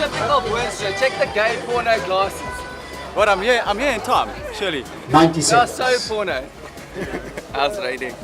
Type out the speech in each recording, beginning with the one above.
typical Winston. Check the gay porno glasses. What, I'm here in time, surely. 90 They are seconds. so porno. How's rating?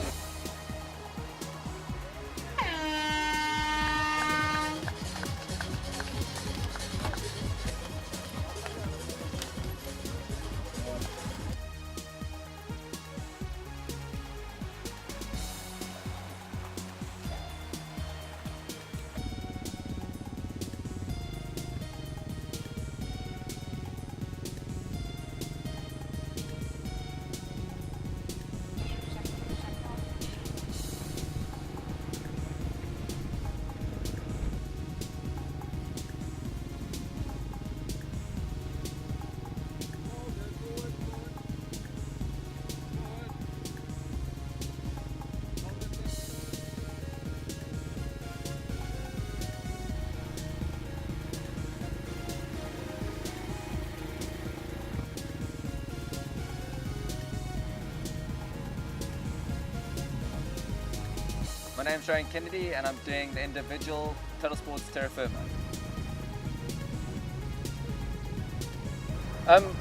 My name's Ryan Kennedy and I'm doing the individual Total Sports Terra Firma.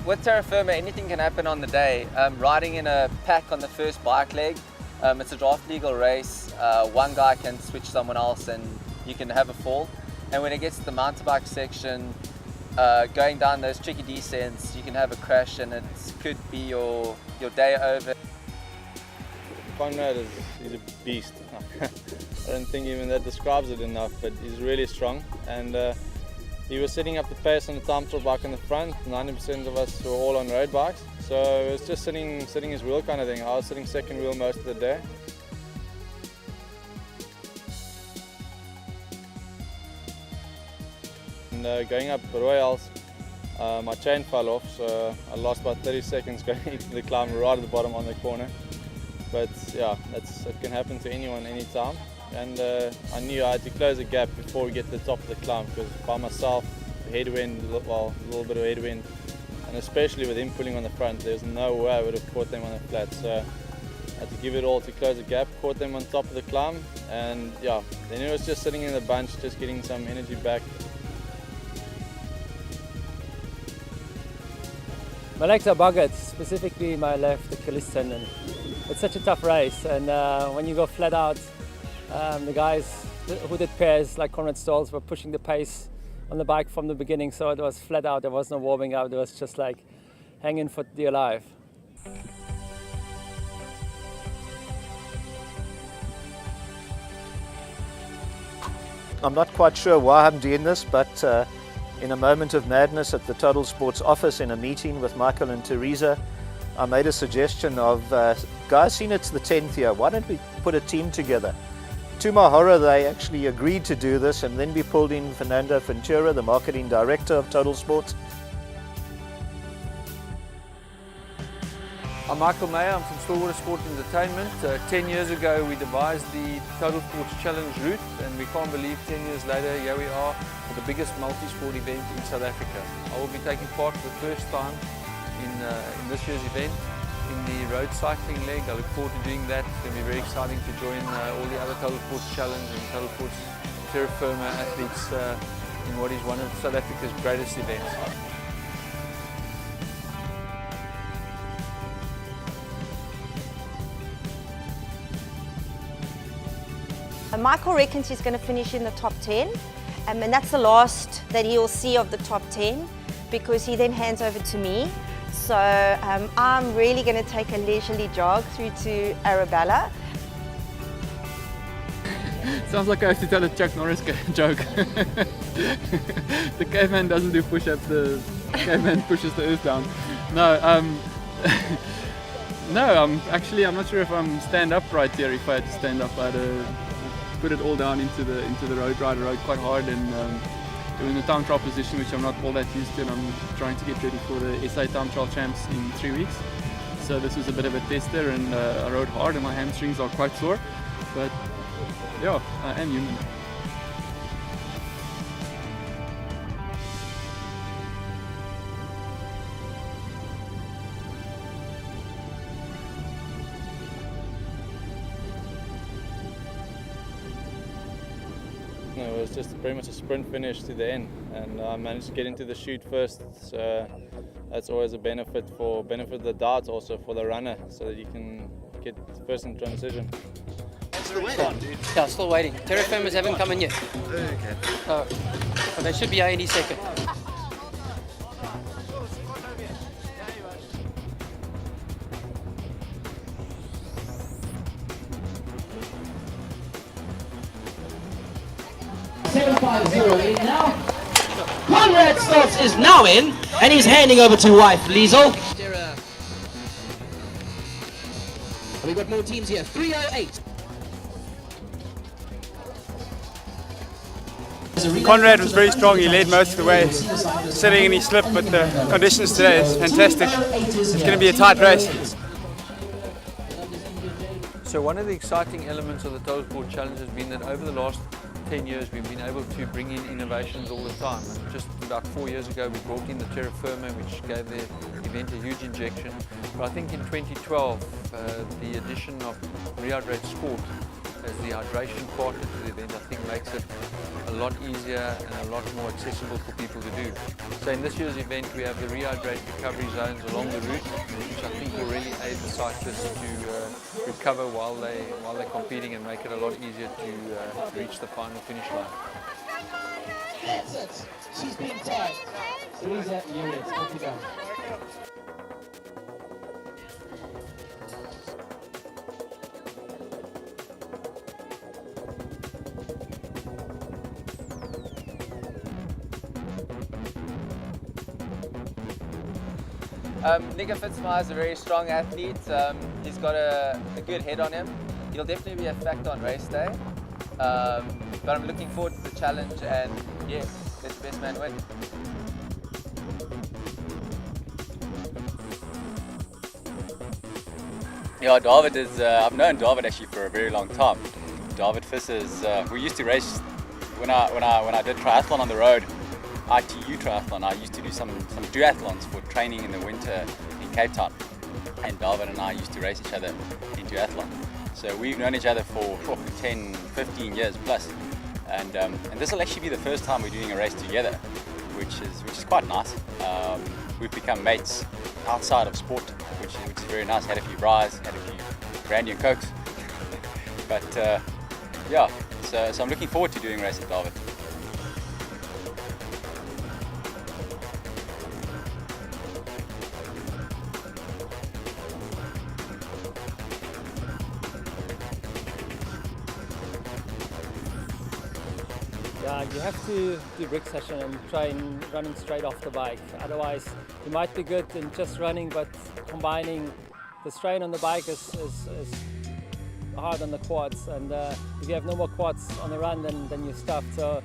With Terra Firma, anything can happen on the day. Riding in a pack on the first bike leg, it's a draft legal race. One guy can switch someone else and you can have a fall. And when it gets to the mountain bike section, going down those tricky descents, you can have a crash and it could be your day over. Conrad is a beast. I don't think even that describes it enough, but he's really strong. And he was setting up the pace on the time trial bike in the front. 90% of us were all on road bikes. So it was just sitting his wheel kind of thing. I was sitting second wheel most of the day. And going up Royals, my chain fell off, so I lost about 30 seconds going into the climb right at the bottom on the corner. But yeah, it can happen to anyone, anytime. And I knew I had to close the gap before we get to the top of the climb, because by myself, headwind, well, a little bit of headwind, and especially with him pulling on the front, there's no way I would have caught them on the flat. So I had to give it all to close the gap, caught them on top of the climb, and yeah, then it was just sitting in the bunch, just getting some energy back. My legs are buggered, specifically my left Achilles tendon. It's such a tough race, and when you go flat out, the guys who did pairs like Conrad Stolz were pushing the pace on the bike from the beginning, so it was flat out, there was no warming up, it was just like hanging for dear life. I'm not quite sure why I'm doing this, but in a moment of madness at the Total Sports office in a meeting with Michael and Teresa, I made a suggestion of, guys, seeing it's the 10th year, why don't we put a team together? To my horror, they actually agreed to do this, and then we pulled in Fernando Ventura, the marketing director of Total Sports. I'm Michael Mayer, I'm from Stillwater Sport Entertainment. 10 years ago we devised the Total Sports Challenge route, and we can't believe 10 years later here we are with the biggest multi-sport event in South Africa. I will be taking part for the first time in this year's event in the road cycling leg. I look forward to doing that. It's going to be very exciting to join all the other Total Sports Challenge and Total Sports Terra Firma athletes in what is one of South Africa's greatest events. Michael reckons he's going to finish in the top 10, and that's the last that he'll see of the top 10, because he then hands over to me. So I'm really going to take a leisurely jog through to Arabella. Sounds like I have to tell a Chuck Norris joke. The caveman doesn't do push-ups, the caveman pushes the earth down. No, no, I'm not sure if I'm stand upright here. If I had to stand up, I'd put it all down into the road ride. I rode quite hard and doing the time trial position, which I'm not all that used to, and I'm trying to get ready for the SA time trial champs in 3 weeks. So this was a bit of a tester, and I rode hard and my hamstrings are quite sore, but yeah, I am human. It it was just pretty much a sprint finish to the end, and I managed to get into the chute first. So that's always a benefit the darts, also for the runner, so that you can get first in transition. Yeah, still waiting. Terra Firmas haven't come in yet. Okay. Oh, but they should be here any second. In now. Conrad Stoltz is now in, and he's handing over to wife Liesel. We've got more teams here. 308. Conrad was very strong, he led most of the way, sitting in his slip, but the conditions today is fantastic. It's going to be a tight race. So one of the exciting elements of the Total Sport Challenge has been that over the last 10 years we've been able to bring in innovations all the time. And just about 4 years ago we brought in the Terra Firma, which gave the event a huge injection. But I think in 2012 the addition of Rehydrate Sport as the hydration part of the event, I think makes it a lot easier and a lot more accessible for people to do. So in this year's event we have the Rehydrate recovery zones along the route, which I think will really aid the cyclists to recover while they're competing and make it a lot easier to reach the final finish line. That's it. She's been tied. Teresa, you're it. Off you go. Nico Fitzmyer is a very strong athlete. He's got a good head on him. He'll definitely be a factor on race day. But I'm looking forward to the challenge, and yeah, let the best man win. Yeah, David is, I've known David actually for a very long time. David Fiss is, we used to race, when I did triathlon on the road, ITU triathlon, I used to do some duathlons for training in the winter in Cape Town. And David and I used to race each other in duathlon. So we've known each other for 10, 15 years plus. And this will actually be the first time we're doing a race together, which is quite nice. We've become mates outside of sport, which is very nice. Had a few braais, had a few brandy and cokes. But yeah, so I'm looking forward to doing a race with David. Yeah, you have to do brick session and try and running straight off the bike. Otherwise, you might be good in just running, but combining the strain on the bike is hard on the quads. And if you have no more quads on the run, then you're stuffed. So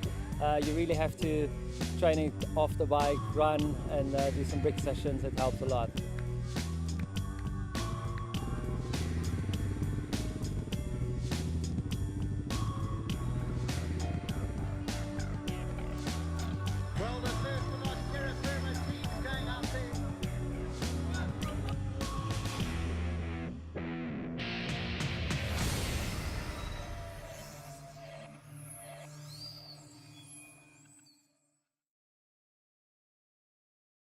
you really have to train it off the bike, run, and do some brick sessions. It helps a lot.